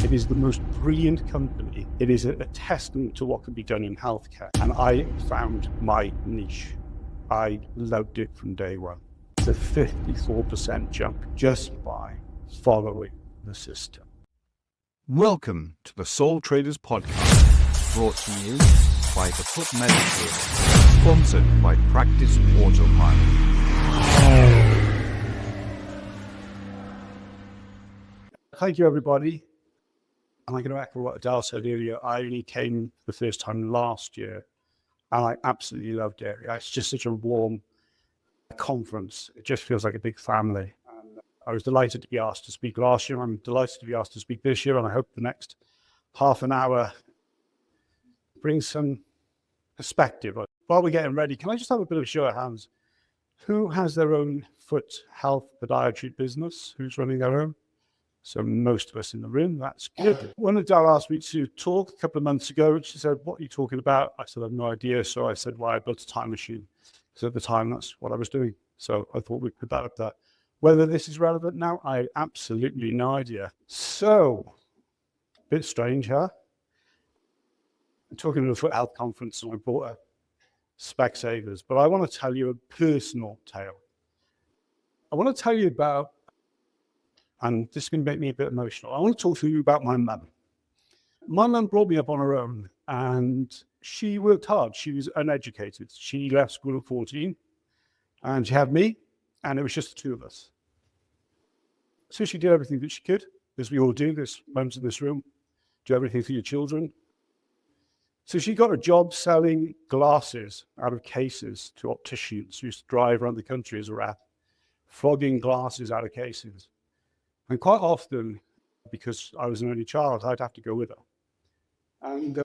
It is the most brilliant company. It is a testament to what can be done in healthcare. And I found my niche. I loved it from day one. It's a 54% jump just by following the system. Welcome to the Soul Traders Podcast, brought to you by the Foot Medical, sponsored by Practice Autopilot. Thank you, everybody. I'm going to echo what Adele said earlier. I only came the first time last year, and I absolutely loved it. It's just such a warm conference. It just feels like a big family. And I was delighted to be asked to speak last year. I'm delighted to be asked to speak this year, and I hope the next half an hour brings some perspective. While we're getting ready, can I just have a bit of a show of hands? Who has their own foot health podiatry business? Who's running their own? So most of us in the room, that's good. When Adele asked me to talk a couple of months ago, and she said, "What are you talking about?" I said, "I have no idea." So I said, "Well, I built a time machine." So at the time, that's what I was doing. So I thought we'd put that up there. Whether this is relevant now, I absolutely no idea. So, a bit strange, huh? I'm talking at a foot health conference, and I bought a Specsavers, but I want to tell you a personal tale. I want to tell you about, and this is going to make me a bit emotional. I want to talk to you about my mum. My mum brought me up on her own, and she worked hard. She was uneducated. She left school at 14, and she had me, and it was just the two of us. So she did everything that she could, as we all do. There's mums in this room, do everything for your children. So she got a job selling glasses out of cases to opticians who used to drive around the country as a rep, flogging glasses out of cases. And quite often, because I was an only child, I'd have to go with her. And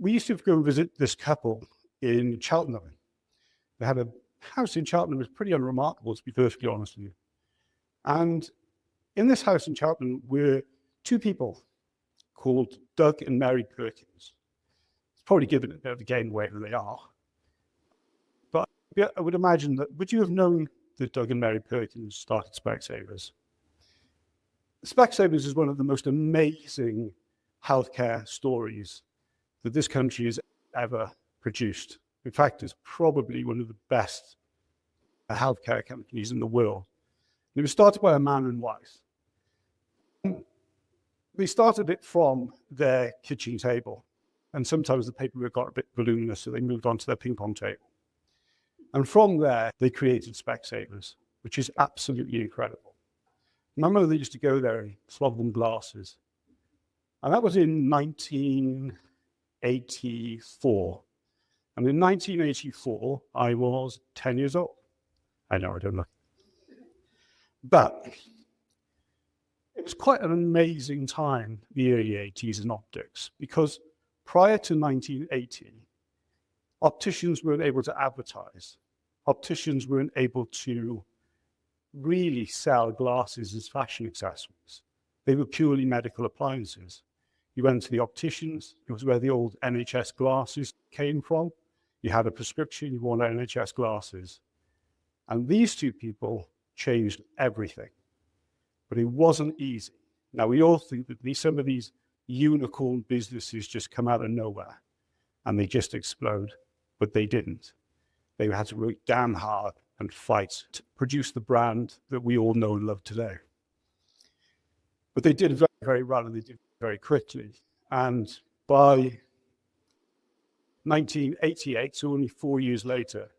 we used to go and visit this couple in Cheltenham. They had a house in Cheltenham. It was pretty unremarkable, to be perfectly honest with you. And in this house in Cheltenham were two people called Doug and Mary Perkins. It's probably given a bit of a game away who they are. But I would imagine that, would you have known that Doug and Mary Perkins started Specsavers? Specsavers is one of the most amazing healthcare stories that this country has ever produced. In fact, it's probably one of the best healthcare companies in the world. And it was started by a man and wife. They started it from their kitchen table, and sometimes the paperwork got a bit voluminous, so they moved on to their ping pong table. And from there, they created Specsavers, which is absolutely incredible. My mother used to go there and flog them glasses. And that was in 1984. And in 1984, I was 10 years old. I know, I don't know. But it was quite an amazing time, the early 80s in optics, because prior to 1980, opticians weren't able to advertise. Opticians weren't able to really sell glasses as fashion accessories. They were purely medical appliances. You went to the opticians, it was where the old NHS glasses came from. You had a prescription, you wore NHS glasses. And these two people changed everything. But it wasn't easy. Now, we all think that some of these unicorn businesses just come out of nowhere and they just explode, but they didn't. They had to work damn hard and fight to produce the brand that we all know and love today. But they did very, very well, and they did very quickly. And by 1988, so only 4 years later,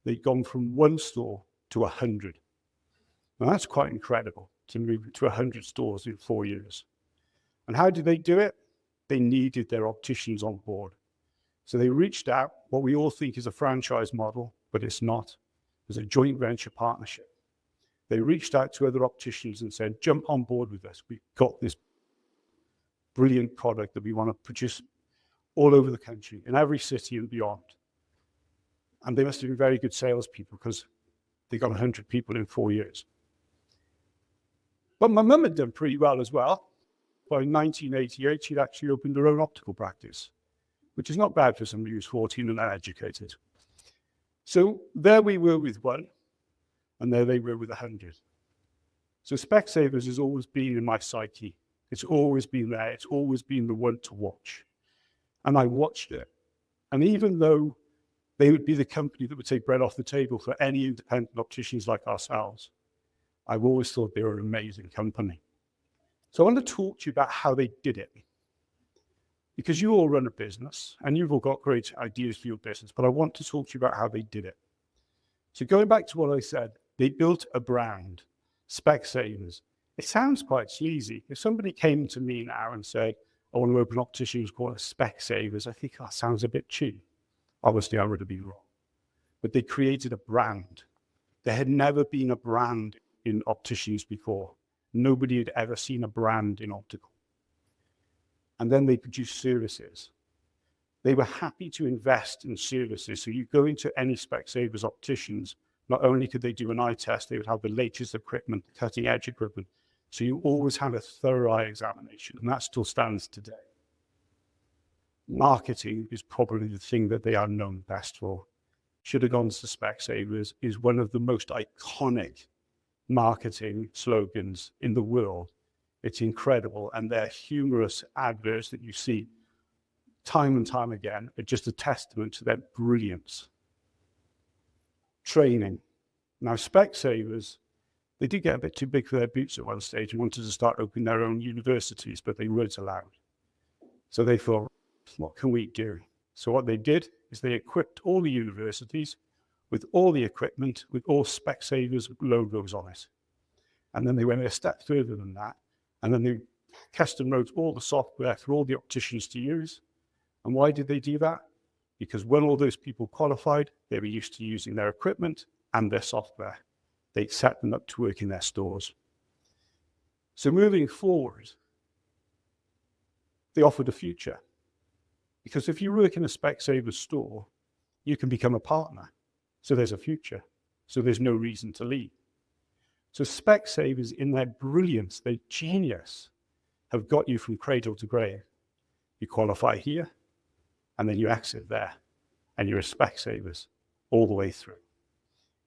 they'd gone from one store to 100. Now that's quite incredible, to move to 100 stores in 4 years. And how did they do it? They needed their opticians on board. So they reached out, what we all think is a franchise model, but it's not. It was a joint venture partnership. They reached out to other opticians and said, "Jump on board with us. We've got this brilliant product that we want to produce all over the country, in every city and beyond." And they must have been very good salespeople, because they got 100 people in 4 years. But my mum had done pretty well as well. By 1988, she'd actually opened her own optical practice, which is not bad for somebody who's 14 and uneducated. So there we were with one, and there they were with 100. So Specsavers has always been in my psyche. It's always been there. It's always been the one to watch. And I watched it. And even though they would be the company that would take bread off the table for any independent opticians like ourselves, I've always thought they were an amazing company. So I want to talk to you about how they did it. Because you all run a business and you've all got great ideas for your business, but I want to talk to you about how they did it. So going back to what I said, they built a brand, Specsavers. It sounds quite sleazy. If somebody came to me now and said, I want to open an optician's called a Specsavers, I think that sounds a bit cheap. Obviously, I would have been wrong. But they created a brand. There had never been a brand in opticians before. Nobody had ever seen a brand in optical. And then they produced services. They were happy to invest in services. So you go into any Specsavers opticians, not only could they do an eye test, they would have the latest equipment, cutting edge equipment. So you always had a thorough eye examination, and that still stands today. Marketing is probably the thing that they are known best for. Should have gone to Specsavers is one of the most iconic marketing slogans in the world. It's incredible, and their humorous adverts that you see time and time again are just a testament to their brilliance. Training. Now, Specsavers, they did get a bit too big for their boots at one stage and wanted to start opening their own universities, but they weren't allowed. So they thought, what can we do? So what they did is they equipped all the universities with all the equipment, with all Specsavers logos on it. And then they went a step further than that. And then they custom wrote all the software for all the opticians to use. And why did they do that? Because when all those people qualified, they were used to using their equipment and their software. They set them up to work in their stores. So moving forward, they offered a future. Because if you work in a Specsavers store, you can become a partner. So there's a future. So there's no reason to leave. So Specsavers, in their brilliance, their genius, have got you from cradle to grave. You qualify here, and then you exit there, and you're a Specsavers all the way through.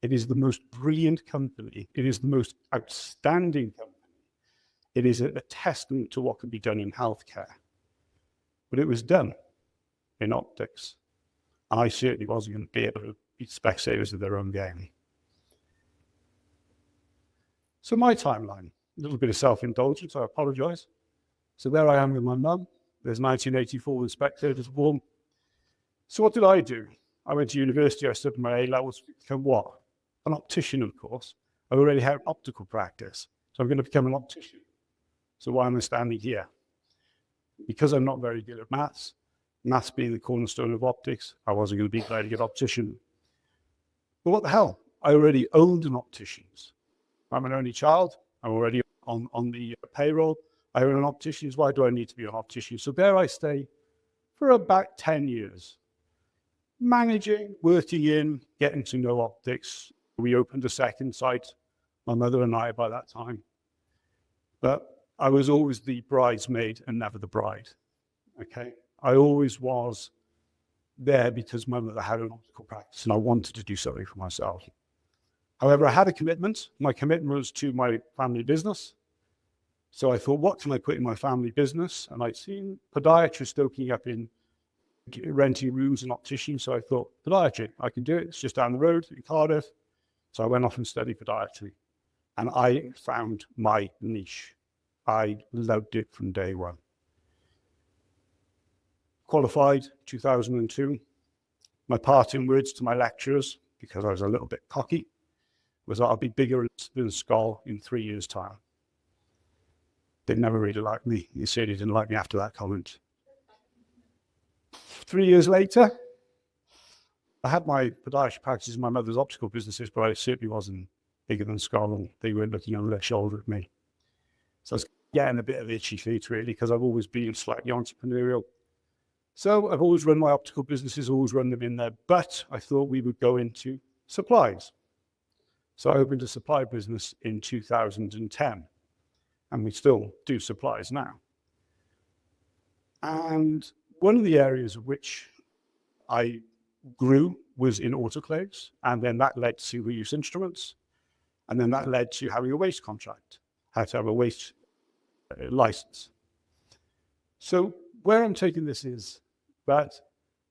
It is the most brilliant company. It is the most outstanding company. It is a testament to what can be done in healthcare. But it was done in optics. And I certainly wasn't going to be able to beat Specsavers at their own game. So my timeline, a little bit of self-indulgence, I apologize. So there I am with my mum. There's 1984 when Specsavers was born. So what did I do? I went to university, I studied my A-levels to become what? An optician, of course. I already had an optical practice, so I'm going to become an optician. So why am I standing here? Because I'm not very good at maths, maths being the cornerstone of optics, I wasn't going to be a very good optician. But what the hell? I already owned an optician's. I'm an only child. I'm already on the payroll. I own an optician's. Why do I need to be an optician? So there I stay for about 10 years. Managing, working in, getting to know optics. We opened a second site, my mother and I by that time. But I was always the bridesmaid and never the bride, okay? I always was there because my mother had an optical practice and I wanted to do something for myself. However, I had a commitment. My commitment was to my family business. So I thought, what can I put in my family business? And I'd seen podiatrists opening up in renting rooms and opticians. So I thought, podiatry, I can do it. It's just down the road in Cardiff. So I went off and studied podiatry. And I found my niche. I loved it from day one. Qualified 2002. My parting words to my lecturers, because I was a little bit cocky, was that I'll be bigger than Skull in 3 years' time. They never really liked me. They said they didn't like me after that comment. 3 years later, I had my podiatry practices, my mother's optical businesses, but I certainly wasn't bigger than Skull, and they weren't looking over their shoulder at me. So I was getting a bit of itchy feet, really, because I've always been slightly entrepreneurial. So I've always run my optical businesses, always run them in there, but I thought we would go into supplies. So I opened a supply business in 2010, and we still do supplies now. And one of the areas of which I grew was in autoclaves, and then that led to single-use instruments, and then that led to having a waste contract, how to have a waste license. So where I'm taking this is that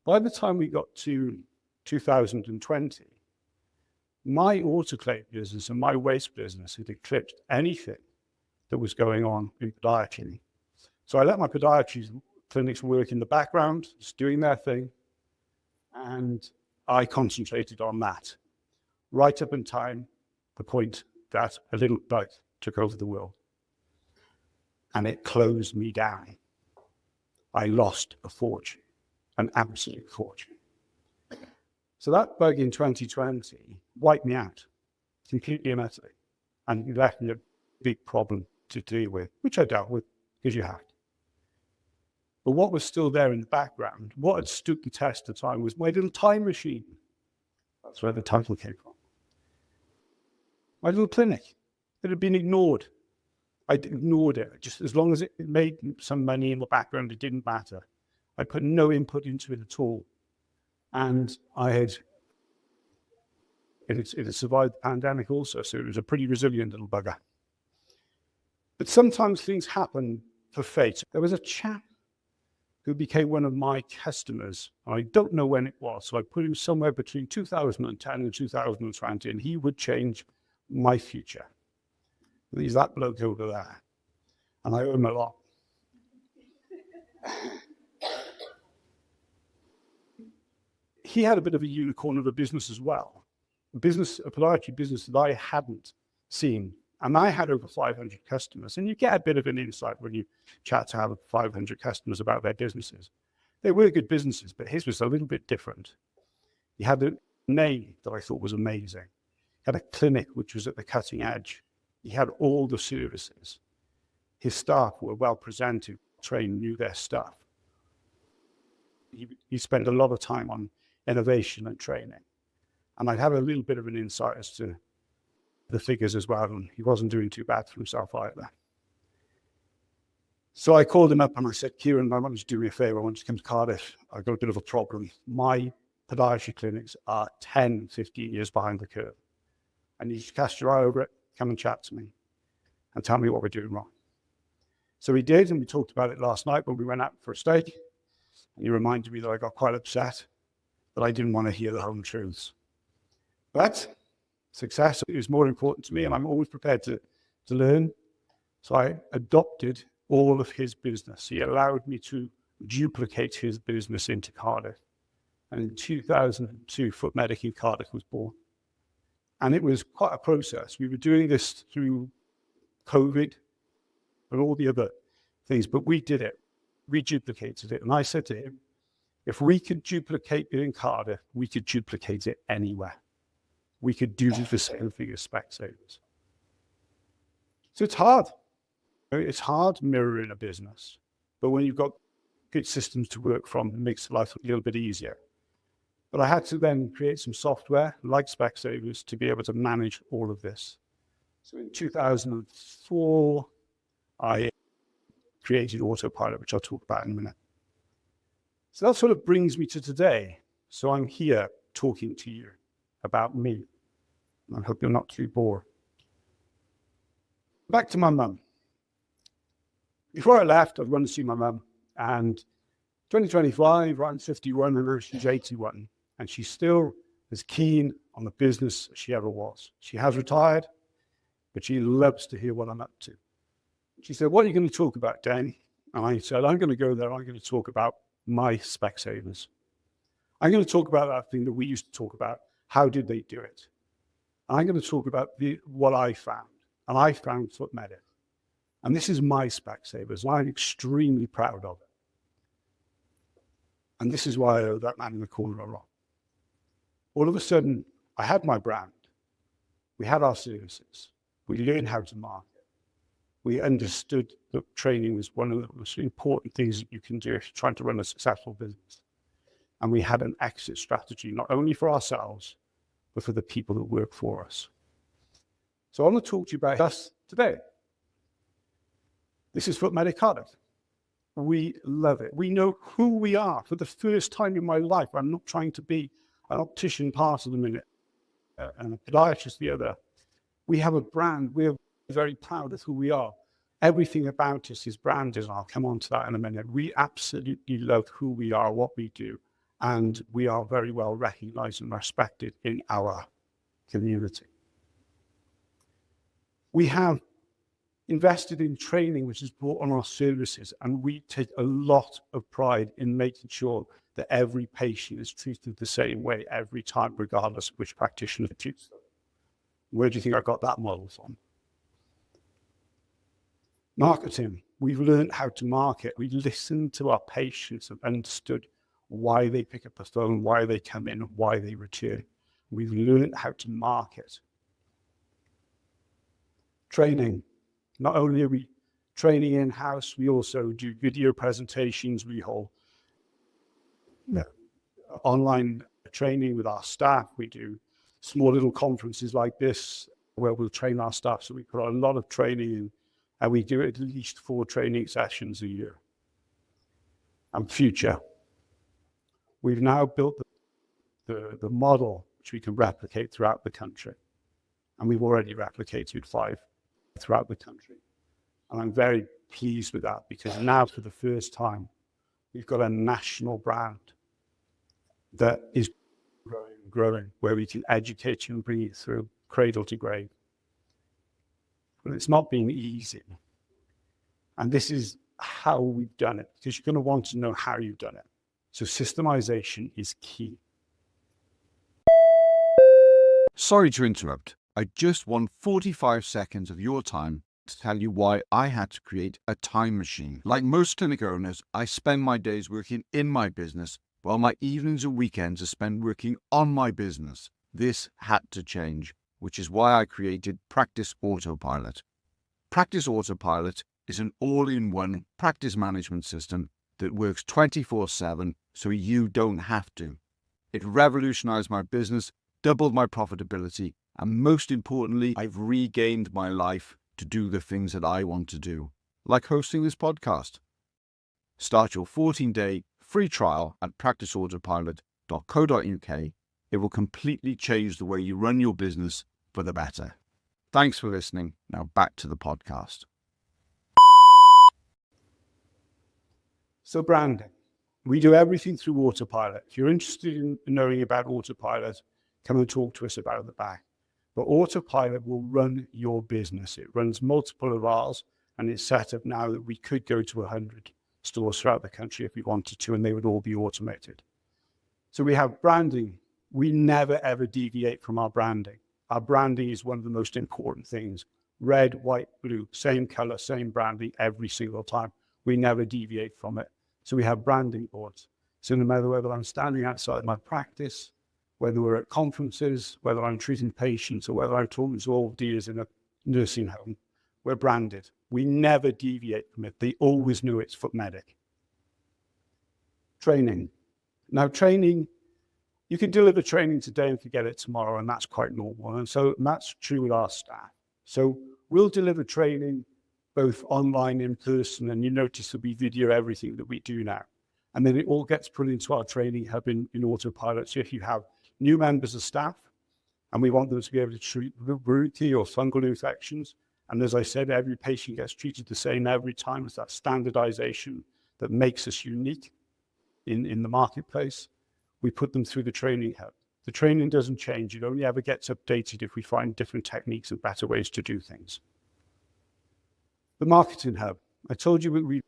by the time we got to 2020, my autoclave business and my waste business had eclipsed anything that was going on in podiatry. So I let my podiatry clinics work in the background, just doing their thing, and I concentrated on that right up in time, the point that a little bug took over the world, and it closed me down. I lost a fortune, an absolute fortune. So that bug in 2020 wiped me out completely and utterly, and left me a big problem to deal with, which I dealt with because you have to. But what was still there in the background, what had stood the test of time, was my little time machine. That's where the title came from. My little clinic. It had been ignored. I'd ignored it. Just as long as it made some money in the background, it didn't matter. I put no input into it at all. And it had survived the pandemic also, so it was a pretty resilient little bugger. But sometimes things happen for fate. There was a chap who became one of my customers. I don't know when it was, so I put him somewhere between 2010 and 2020, and he would change my future. He's that bloke over there, and I owe him a lot. He had a bit of a unicorn of a business as well, a podiatry business that I hadn't seen. And I had over 500 customers, and you get a bit of an insight when you chat to have 500 customers about their businesses. They were good businesses, but his was a little bit different. He had a name that I thought was amazing. He had a clinic which was at the cutting edge. He had all the services. His staff were well presented, trained, knew their stuff. He spent a lot of time on innovation and training. And I had a little bit of an insight as to the figures as well, and he wasn't doing too bad for himself either. So I called him up and I said, Kieran, I want you to do me a favor. I want you to come to Cardiff. I've got a bit of a problem. My podiatry clinics are 10, 15 years behind the curve. I need you to cast your eye over it, come and chat to me, and tell me what we're doing wrong. So he did, and we talked about it last night when we went out for a steak. And he reminded me that I got quite upset, that I didn't want to hear the home truths. But success is more important to me, and I'm always prepared to learn. So I adopted all of his business. He allowed me to duplicate his business into Cardiff. And in 2002, Foot Medic in Cardiff was born. And it was quite a process. We were doing this through COVID and all the other things, but we did it. We duplicated it. And I said to him, if we could duplicate it in Cardiff, we could duplicate it anywhere. We could do the same thing as Specsavers. So it's hard. It's hard mirroring a business, but when you've got good systems to work from, it makes life a little bit easier. But I had to then create some software like Specsavers to be able to manage all of this. So in 2004, I created Autopilot, which I'll talk about in a minute. So that sort of brings me to today. So I'm here talking to you about me. I hope you're not too bored. Back to my mum. Before I left, I'd run to see my mum, and 2025, around 51, and now she's 81, and she's still as keen on the business as she ever was. She has retired, but she loves to hear what I'm up to. She said, what are you going to talk about, Danny? And I said, I'm going to go there. I'm going to talk about my Specsavers. I'm going to talk about that thing that we used to talk about. How did they do it? And I'm going to talk about what I found. And I found Foot Medic. And this is my Specsavers, and I'm extremely proud of it. And this is why I owe that man in the corner a lot. All of a sudden, I had my brand. We had our services. We learned how to market. We understood that training was one of the most important things that you can do if you're trying to run a successful business. And we had an exit strategy, not only for ourselves, but for the people that work for us. So I want to talk to you about us today. This is Foot Medic Cardiff. We love it. We know who we are. For the first time in my life, I'm not trying to be an optician part of the minute and a podiatrist the other. We have a brand. We're very proud of who we are. Everything about us is branded, and I'll come on to that in a minute. We absolutely love who we are, what we do, and we are very well recognized and respected in our community. We have invested in training, which is brought on our services, and we take a lot of pride in making sure that every patient is treated the same way every time, regardless of which practitioner treats them. Where do you think I got that model from? Marketing. We've learned how to market. We listened to our patients and understood why they pick up the phone, why they come in, why they return. We've learned how to market. Training. Not only are we training in-house, we also do video presentations. We hold online training with our staff. We do small little conferences like this where we'll train our staff. So we put a lot of training in, and we do at least 4 training sessions a year. And future. We've now built the model which we can replicate throughout the country. And we've already replicated 5 throughout the country. And I'm very pleased with that, because now for the first time, we've got a national brand that is growing, where we can educate you and bring it through cradle to grave. But it's not been easy. And this is how we've done it, because you're going to want to know how you've done it. So systemization is key. Sorry to interrupt. I just want 45 seconds of your time to tell you why I had to create a time machine. Like most clinic owners, I spend my days working in my business, while my evenings and weekends are spent working on my business. This had to change, which is why I created Practice Autopilot. Practice Autopilot is an all-in-one practice management system that works 24/7 so you don't have to. It revolutionized my business, doubled my profitability, and most importantly, I've regained my life to do the things that I want to do, like hosting this podcast. Start your 14-day free trial at practiceautopilot.co.uk. It will completely change the way you run your business for the better. Thanks for listening. Now back to the podcast. So branding. We do everything through Autopilot. If you're interested in knowing about Autopilot, come and talk to us about it at the back. But Autopilot will run your business. It runs multiple of ours, and it's set up now that we could go to 100 stores throughout the country if we wanted to, and they would all be automated. So we have branding. We never, ever deviate from our branding. Our branding is one of the most important things. Red, white, blue, same color, same branding every single time. We never deviate from it. So we have branding boards. So no matter whether I'm standing outside my practice, whether we're at conferences, whether I'm treating patients, or whether I'm talking to all dealers in a nursing home, we're branded. We never deviate from it. They always knew it's Foot Medic. Training. Now, training, you can deliver training today and forget it tomorrow, and that's quite normal. And so that's true with our staff. So we'll deliver training both online, in person, and you notice that we video everything that we do now. And then it all gets put into our training hub in Autopilot. So if you have new members of staff, and we want them to be able to treat rheumatic or fungal infections, and as I said, every patient gets treated the same every time. It's that standardization that makes us unique in the marketplace. We put them through the training hub. The training doesn't change. It only ever gets updated if we find different techniques and better ways to do things. The marketing hub. I told you we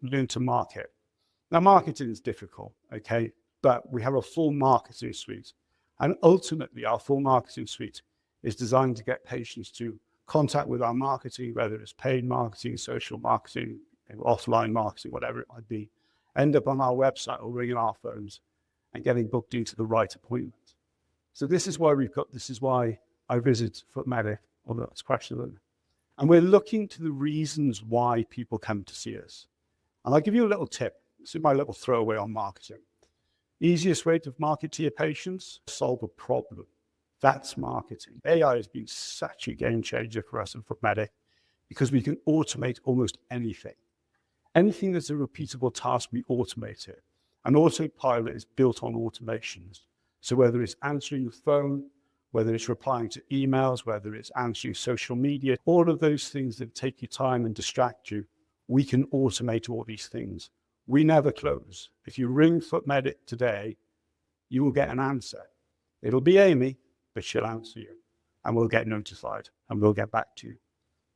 learned to market. Now, marketing is difficult, okay? But we have a full marketing suite. And ultimately, our full marketing suite is designed to get patients to contact with our marketing, whether it's paid marketing, social marketing, offline marketing, whatever it might be, end up on our website or ringing our phones and getting booked into the right appointment. So this is why I visit Foot Medic, although it's questionable. And we're looking to the reasons why people come to see us. And I'll give you a little tip. This is my little throwaway on marketing. Easiest way to market to your patients, solve a problem. That's marketing. AI has been such a game changer for us in Foot Medic because we can automate almost anything. Anything that's a repeatable task, we automate it. And Autopilot is built on automations. So whether it's answering the phone, whether it's replying to emails, whether it's answering social media, all of those things that take you time and distract you, we can automate all these things. We never close. If you ring Foot Medic today, you will get an answer. It'll be Amy, but she'll answer you, and we'll get notified, and we'll get back to you.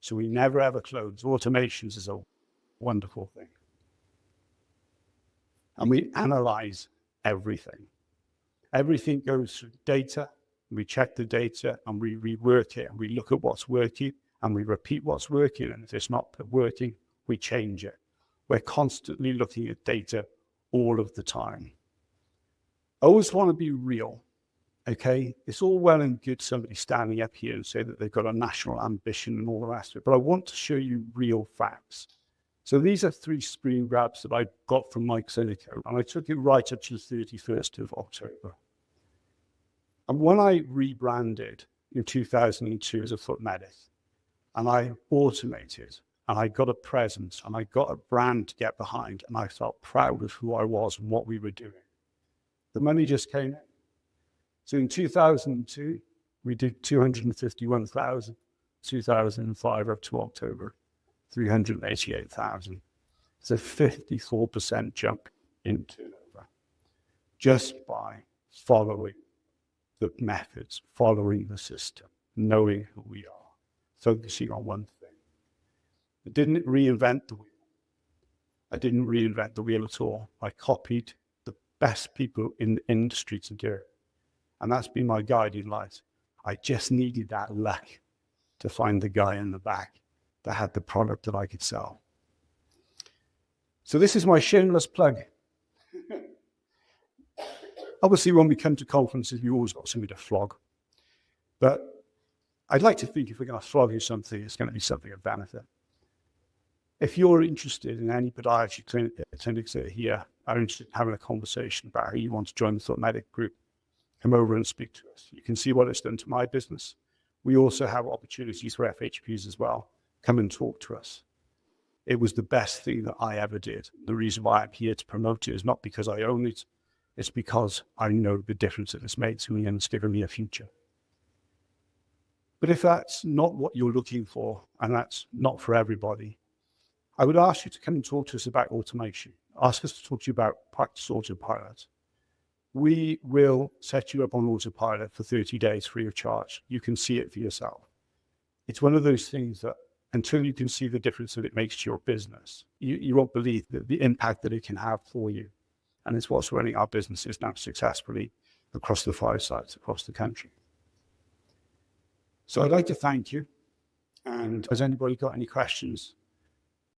So we never ever close. Automations is a wonderful thing. And we analyze everything. Everything goes through data. We check the data and we rework it, and we look at what's working and we repeat what's working. And if it's not working, we change it. We're constantly looking at data all of the time. I always want to be real. Okay, it's all well and good somebody standing up here and say that they've got a national ambition and all the rest of it, but I want to show you real facts. So these are 3 screen grabs that I got from my Clinico, and I took it right up to the 31st of October. And when I rebranded in 2002 as a Foot Medic, and I automated, and I got a presence, and I got a brand to get behind, and I felt proud of who I was and what we were doing, the money just came in. So in 2002, we did 251,000. 2005 up to October, 388,000. It's a 54% jump in turnover just by following the methods, following the system, knowing who we are, focusing on one thing. I didn't reinvent the wheel. I didn't reinvent the wheel at all. I copied the best people in the industry to do it. And that's been my guiding light. I just needed that luck to find the guy in the back that had the product that I could sell. So this is my shameless plug. Obviously, when we come to conferences, we always got somebody to flog. But I'd like to think if we're going to flog you something, it's going to be something of benefit. If you're interested in any podiatry clinics that are here, are interested in having a conversation about how you want to join the Foot Medic group, come over and speak to us. You can see what it's done to my business. We also have opportunities for FHPs as well. Come and talk to us. It was the best thing that I ever did. The reason why I'm here to promote it is not because I own it. It's because I know the difference that it's made to me and it's given me a future. But if that's not what you're looking for, and that's not for everybody, I would ask you to come and talk to us about automation. Ask us to talk to you about practice autopilot. We will set you up on autopilot for 30 days free of charge. You can see it for yourself. It's one of those things that until you can see the difference that it makes to your business, you won't believe the impact that it can have for you. And it's what's running our businesses now successfully across the 5 sites across the country. So I'd like to thank you. And has anybody got any questions?